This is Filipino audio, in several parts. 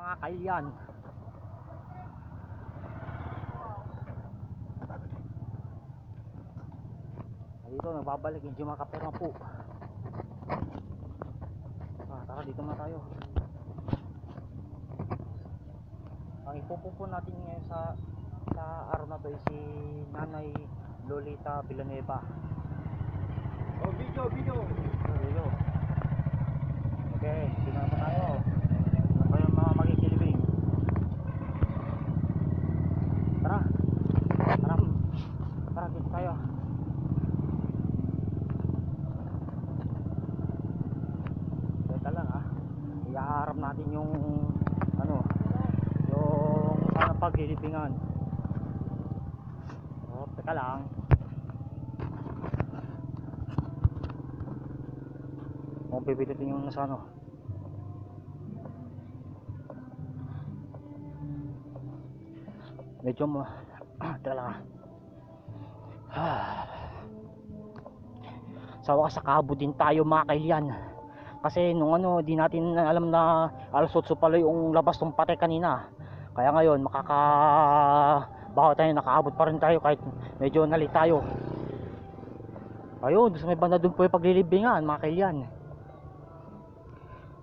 mga kailyan. Dito nagbabalik yung mga kapera po. Tara dito na tayo. Ang ipupupo natin ngayon sa araw na to ay si Nanay Lolita Villanueva. Oh, video. Okay, dito na tayo. Ano ba yung mga magkikilibing? Tara dito tayo. Teka lang iaharap natin yung yung paglilibingan. Teka lang. Kung pipitin yung nasa medyo teka lang sa wakas nakabot din tayo mga kailyan, kasi nung di natin alam na alas 8 pala yung labas ng patay kanina. Kaya ngayon baka tayo nakaabot pa rin tayo kahit medyo nalit tayo. Ayun, sa may banda dun po yung paglilibingan mga kailyan.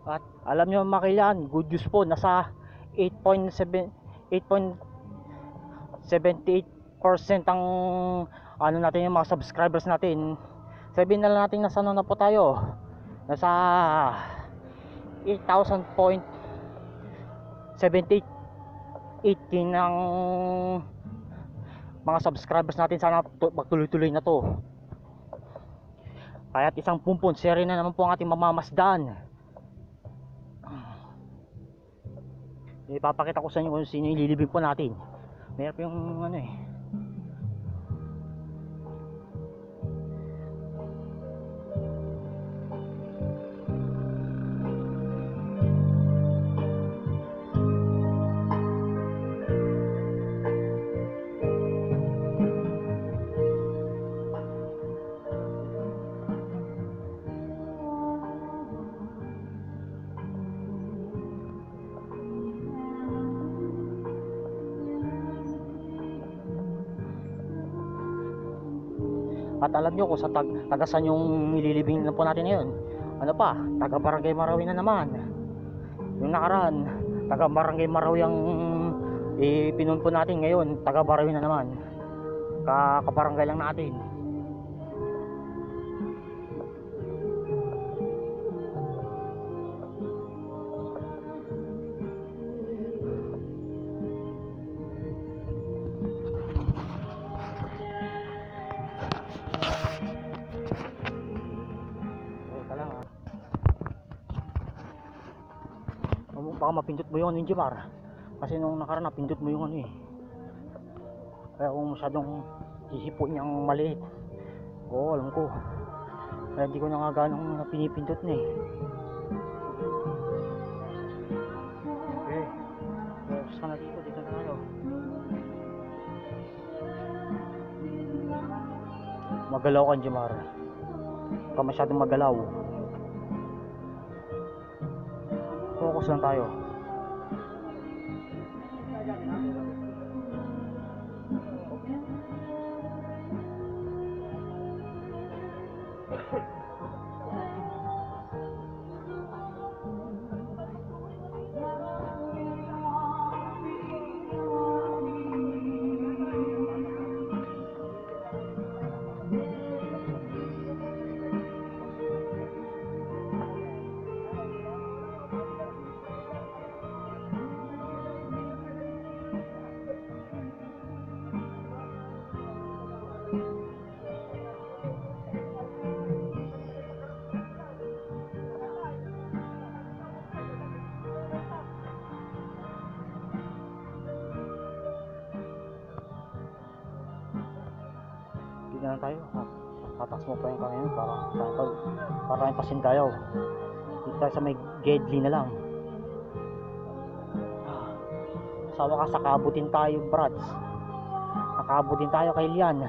At alam nyo mga kailyan, good news po, nasa 8.78% ang natin yung mga subscribers natin. Sabihin na lang natin nasa na po tayo, nasa 8,000.78 ng mga subscribers natin. Sana magtuloy-tuloy na to. Kaya't isang pumpon share na naman po ang ating mamamasdan. Ipapakita ko sa inyo kung sino yung lilibing po natin. Mayroon yung At alam nyo kung sa tagasan yung nililibing na po natin ngayon, taga Barangay Marawi na naman. Yung nakaraan, taga Barangay Marawi ang pinunpo natin, ngayon taga Marawi na naman. Kabarangay lang natin. Baka mapindot mo yung Jimar, kasi nung nakaraan napindot mo yung kaya kung masyadong hihipon niyang maliit, alam ko, kaya hindi ko na nga ganong pinipindot na okay, sana dito na tayo. Magalaw ka Jimar, baka masyadong magalaw. Focus lang tayo. Na tayo, tatas mo pa yung kanya para yung pasindayaw. Dito tayo sa may Gedli na lang. Sa wakas nakabutin tayo brads, nakabutin tayo kay Lian.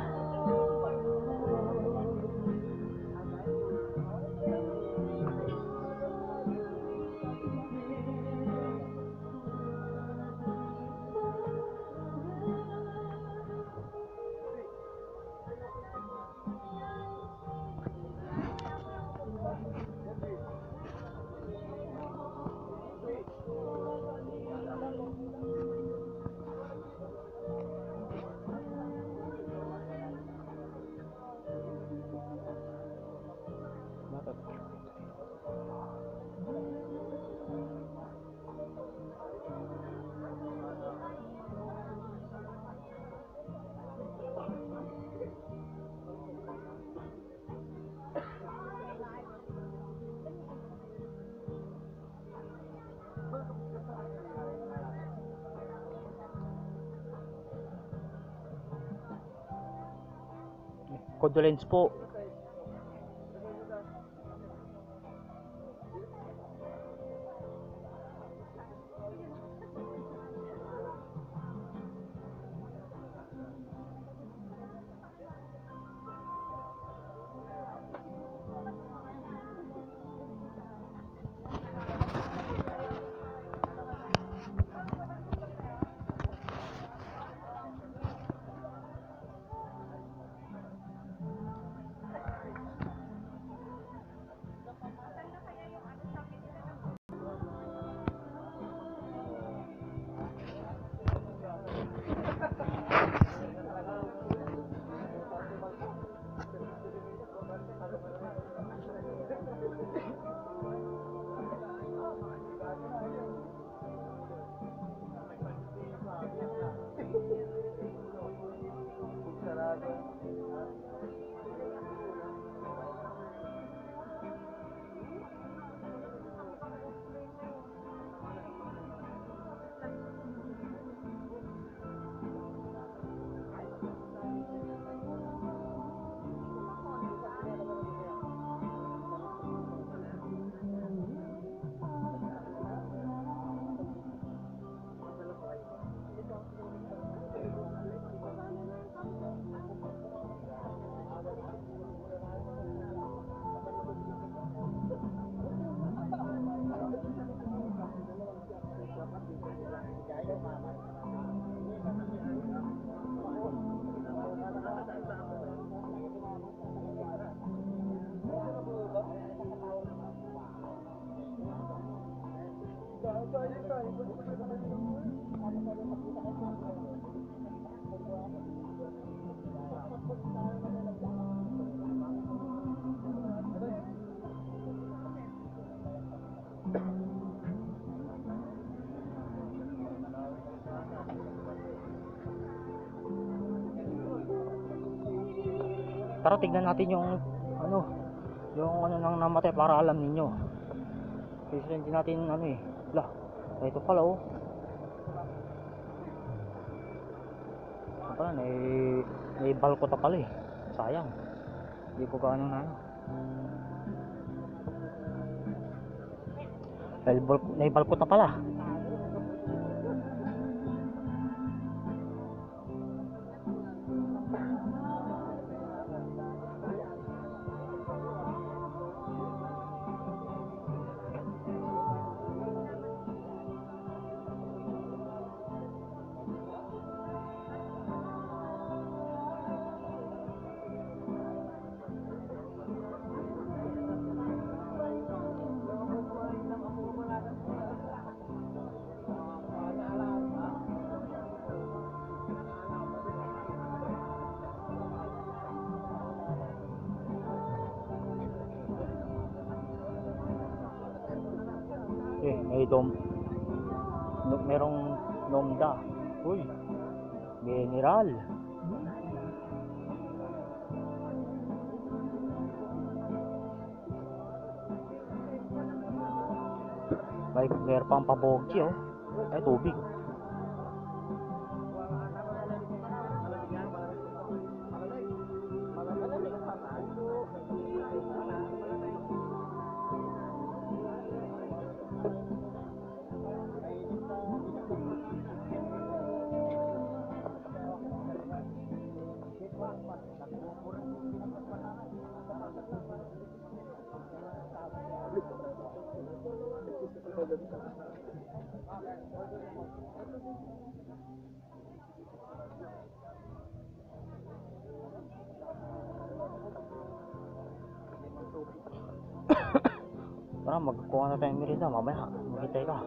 Condolence po. Tara, tignan natin yung ano nang namatay para alam ninyo. Kasi hindi natin ano eh. Lah, ito pala oh. Ito pala, may balkota pala eh. Sayang. Hindi ko gaano na ano. May balkota pala. May merong nomda. Uy, general. Meron pang pabogsi oh. Ay, tubig. Tara, magkuha na tayong merienda. Mamaya, maghintay ka.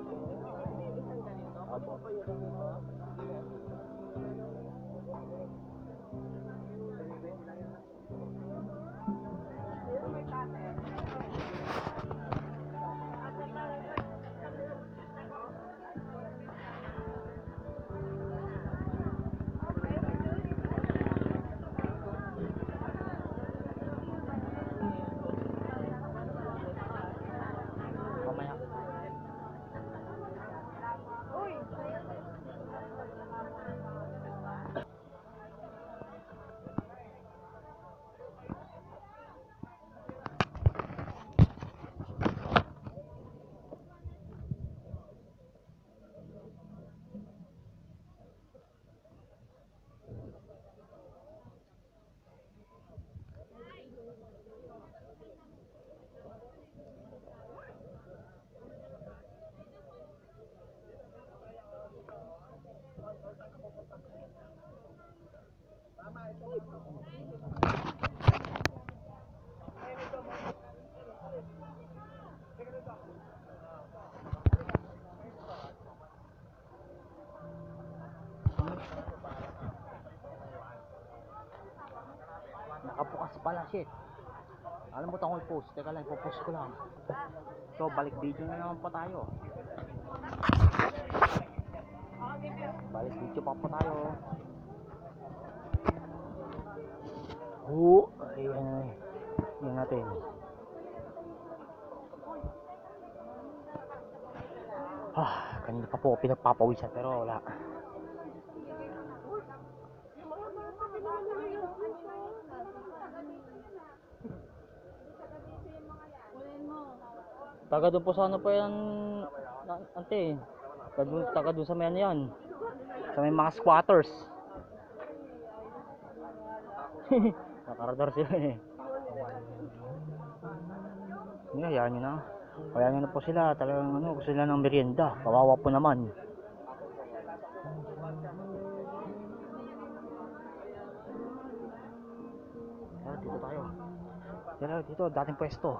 pala, shit. Alam mo ko i-post. Teka lang, ipopost ko lang. So, balik video na naman pa tayo. Balik video pa tayo. Ayan. Yan natin. Kanina pa po pinagpapawisan pero wala. Taga doon po sana po yan, ante. Taga doon sa may ano yan. Sa may mga squatters. Nakaradar sila eh. Hindi, hayaan nyo na. Hayaan nyo na po sila. Talagang ano, gusto sila ng merienda. Kawawa po naman. Dito tayo. Dito, dating pwesto.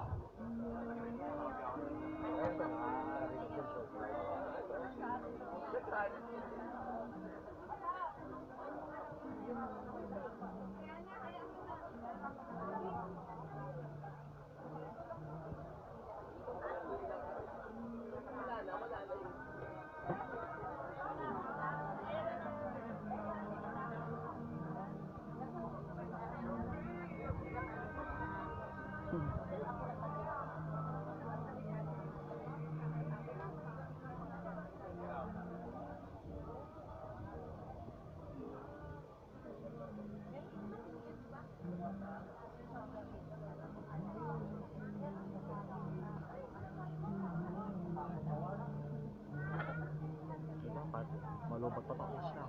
Malubot pa tayo siya.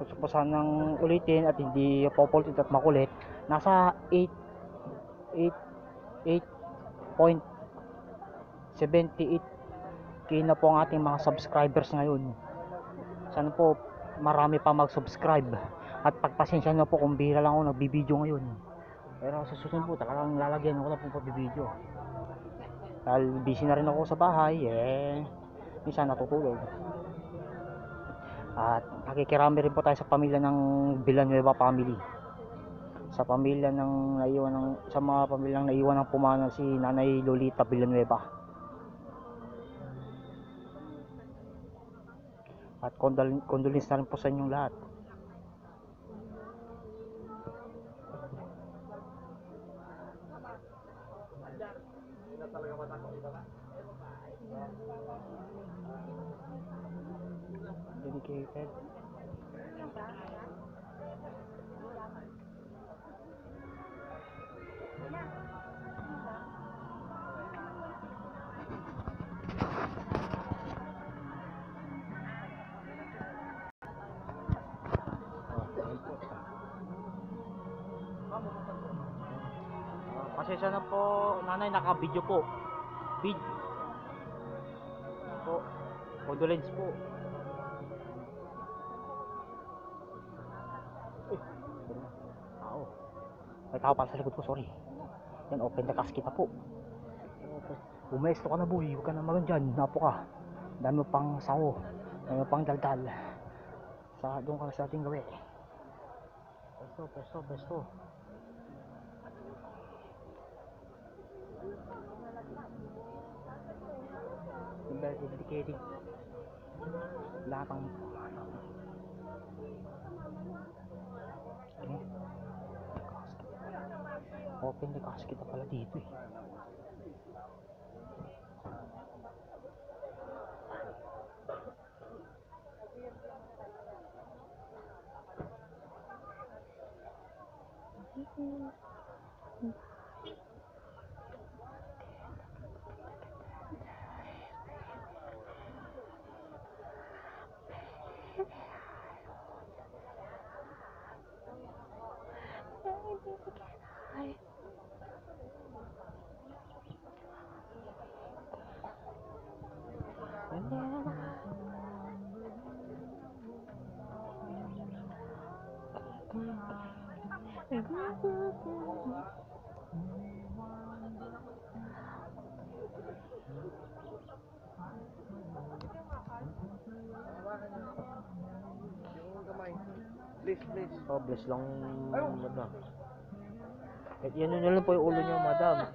Gusto po sanang ulitin at hindi populit at makulit. Nasa 8.78k na po ang ating mga subscribers ngayon. Sana po marami pa mag-subscribe at pagpasensya na po kung bihira lang ako nagbibideo ngayon. Pero sa susunod po talagang lalagyan ko na po pagbibideo. Dahil busy na rin ako sa bahay, minsan natutulog. At nakikirami rin po tayo sa pamilya ng Villanueva family. Sa pamilya ng sa mga pamilyang naiwan ng pumana si Nanay Lolita Villanueva. At condolence na rin po sa inyong lahat. Dedicated. Pasensya na po, nanay, naka-video po. Po. Condolence po. May tao pala sa likod ko, sorry. Yan, open the casket na po. Umesto ka na, boy. Huwag ka na magan dyan. Napo ka. Dami pang sawo. Dami pang daldal. Doon ka sa ating gawin. Pesto. Dedicated. Lahat ang open the casket na pala dito eh. please, please. Oh, bless lang, madam. Eh, yan na lang po yung ulo niyo, madam.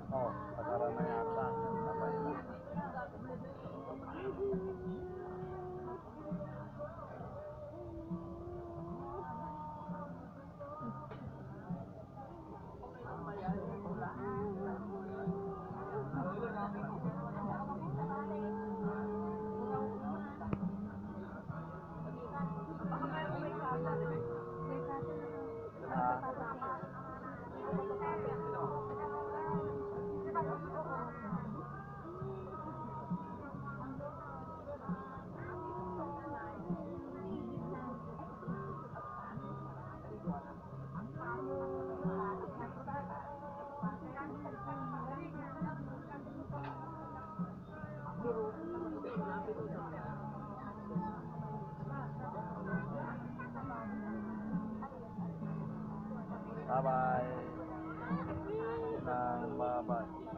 Oh, patara na yata. Sabay na. Bye-bye. Nang bye-bye.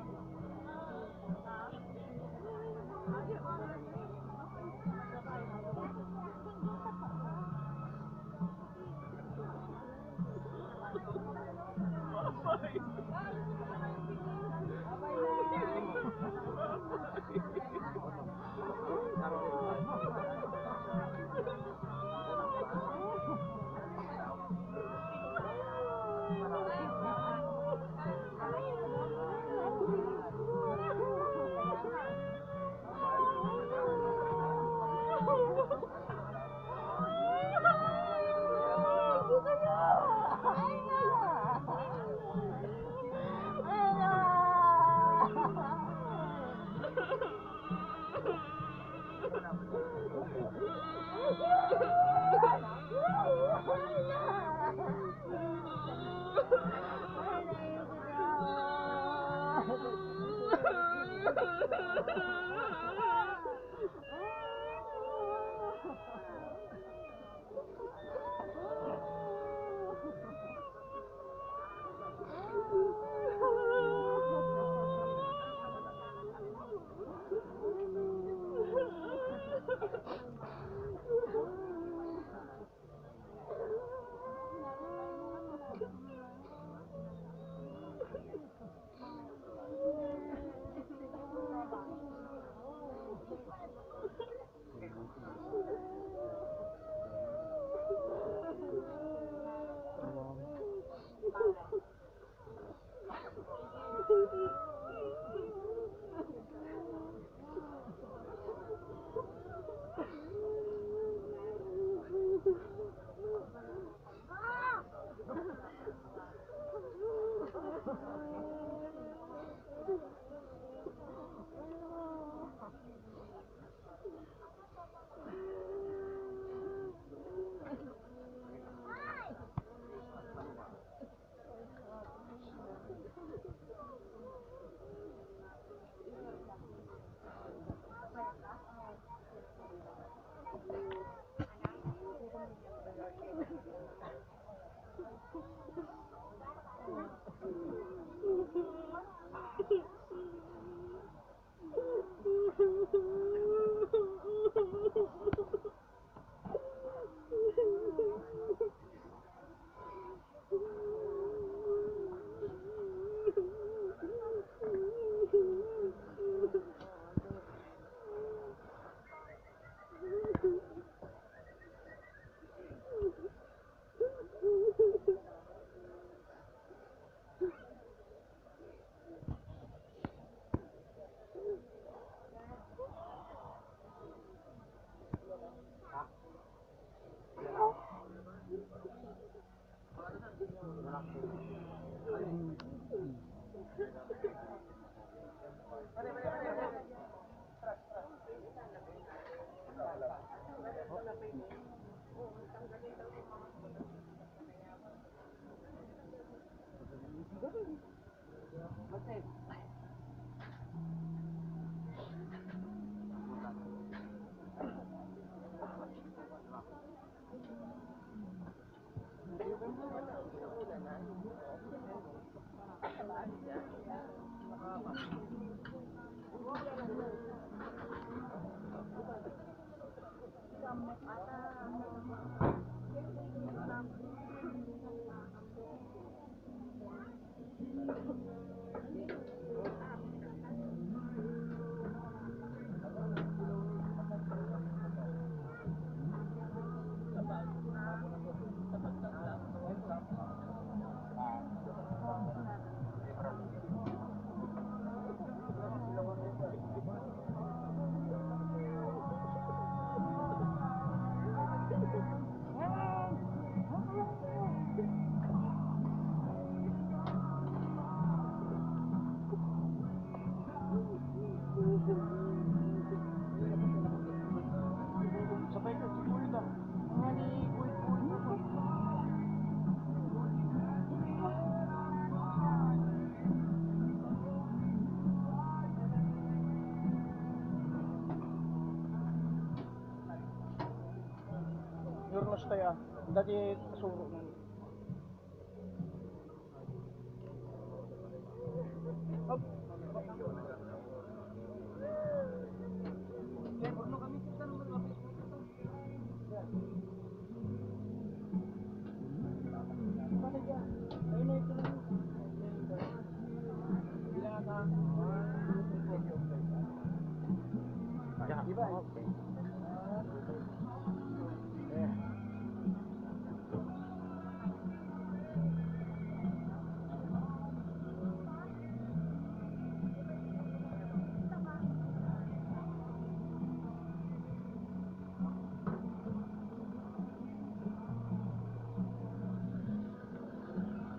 Yurnos tayo dati suro ng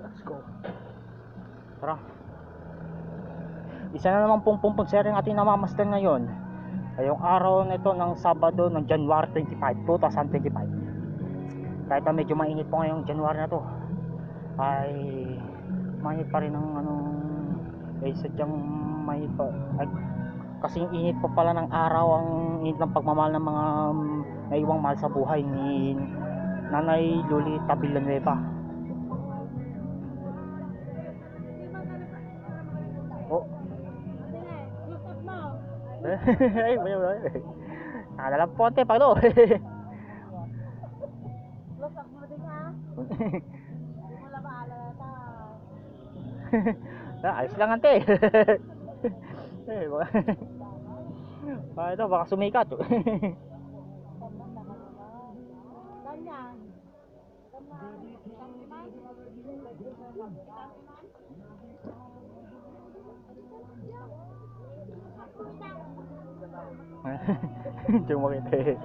Let's go. Tara. Isa na naman pong sharing ating namamasdan ngayon ay yung araw na ito ng Sabado ng January 25, 2025. Kahit na medyo mainit po ngayong January na to, ay mainit pa rin ang sadyang mainit pa. Ay, kasing init pa pala ng araw, ang init ng pagmamahal ng mga naiwang mahal sa buhay ni Nanay Lolita Villanueva. Oh. Ay, nakadalang ponte pa do. Lusak mo din ha. Wala ba alata. Ayos lang ante. Eh, ito baka sumikat. Ganyan. Cuma kita.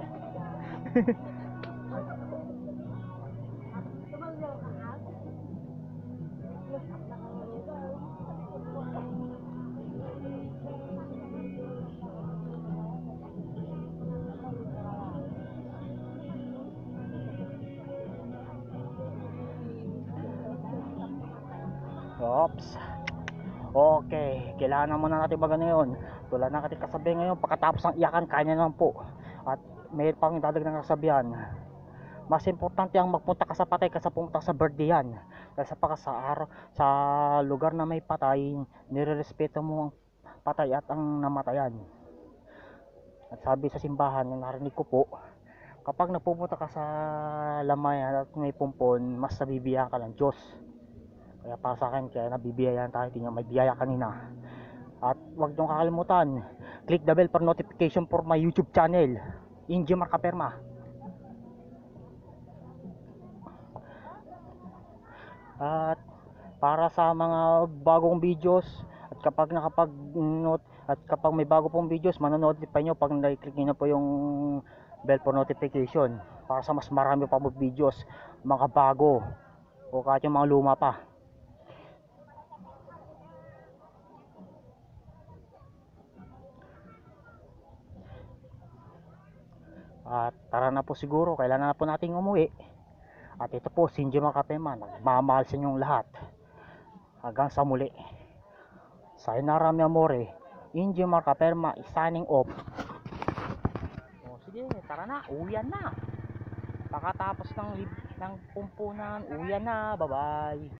Oops. Okay, kailangan muna natin baga ngayon. Tulad ng ating kasabi ngayon, pagkatapos ng iyakan, kanya naman po. At may pang dadagdag ng kasabihan. Mas importante ang magpunta ka sa patay kaysa pumunta sa birthday-an. Dahil sa lugar na may patay, nirerespeto mo ang patay at ang namatayan. At sabi sa simbahan, narinig ko po, kapag napupunta ka sa lamayan at may pumpon, mas nabibiyahan ka ng Diyos. Kaya para sa akin, kaya nabibiyayan tayo, tingnan may biyaya kanina. At huwag niyong kakalimutan, click the bell for notification for my YouTube channel, Inji Marcaperma. At para sa mga bagong videos, at kapag kapag may bago pong videos, manonotify nyo pag na-click nyo na po yung bell for notification para sa mas marami pa po videos, mga bago o kahit yung mga luma pa. At tara na po siguro, kailangan na po nating umuwi. At ito po, Sinjo Makapema, nagmamahal sa inyong lahat. Hanggang sa muli. Sayonara mi amore. Injo Makapema is signing off. O sige, tara na, uwian na. Pagkatapos ng pumpunan, uwian na. Bye bye.